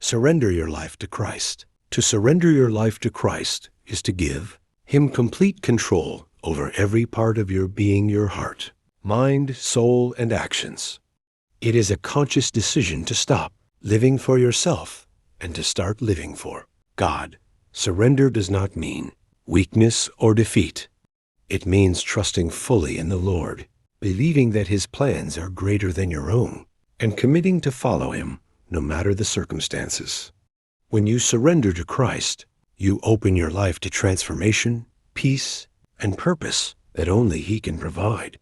Surrender your life to Christ. To surrender your life to Christ is to give Him complete control over every part of your being, your heart, mind, soul, and actions. It is a conscious decision to stop living for yourself and to start living for God. Surrender does not mean weakness or defeat. It means trusting fully in the Lord, believing that His plans are greater than your own, and committing to follow Him no matter the circumstances. When you surrender to Christ, you open your life to transformation, peace, and purpose that only He can provide.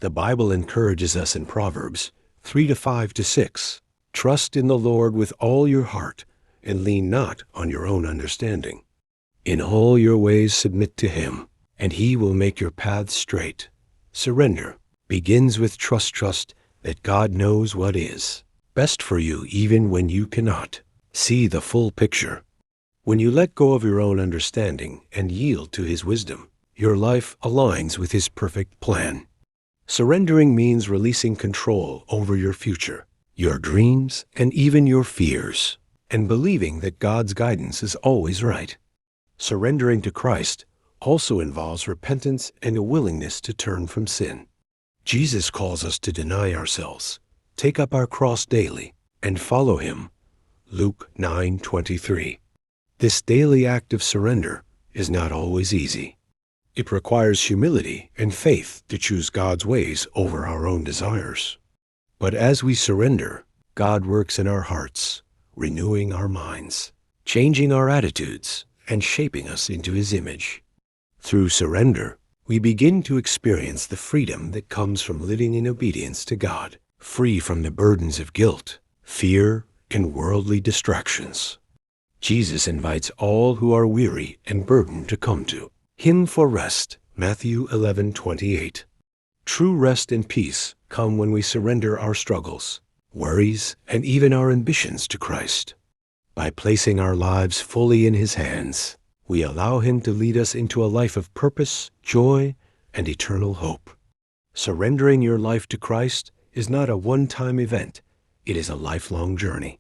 The Bible encourages us in Proverbs 3:5-6, "Trust in the Lord with all your heart, and lean not on your own understanding. In all your ways submit to Him, and He will make your paths straight." Surrender begins with trust that God knows what is best for you even when you cannot see the full picture. When you let go of your own understanding and yield to His wisdom, your life aligns with His perfect plan. Surrendering means releasing control over your future, your dreams, and even your fears, and believing that God's guidance is always right. Surrendering to Christ also involves repentance and a willingness to turn from sin. Jesus calls us to deny ourselves, take up our cross daily, and follow Him. Luke 9:23. This daily act of surrender is not always easy. It requires humility and faith to choose God's ways over our own desires. But as we surrender, God works in our hearts, renewing our minds, changing our attitudes, and shaping us into His image. Through surrender, we begin to experience the freedom that comes from living in obedience to God, free from the burdens of guilt, fear, and worldly distractions. Jesus invites all who are weary and burdened to come to Him for rest. Matthew 11:28. True rest and peace come when we surrender our struggles, worries, and even our ambitions to Christ. By placing our lives fully in His hands, we allow Him to lead us into a life of purpose, joy, and eternal hope. Surrendering your life to Christ is not a one-time event. It is a lifelong journey.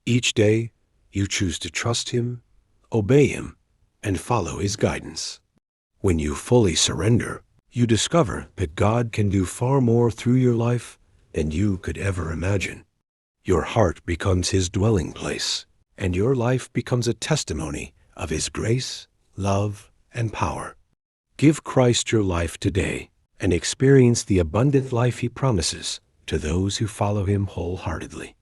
Each day, you choose to trust Him, obey Him, and follow His guidance. When you fully surrender, you discover that God can do far more through your life than you could ever imagine. Your heart becomes His dwelling place, and your life becomes a testimony of His grace, love, and power. Give Christ your life today and experience the abundant life He promises to those who follow Him wholeheartedly.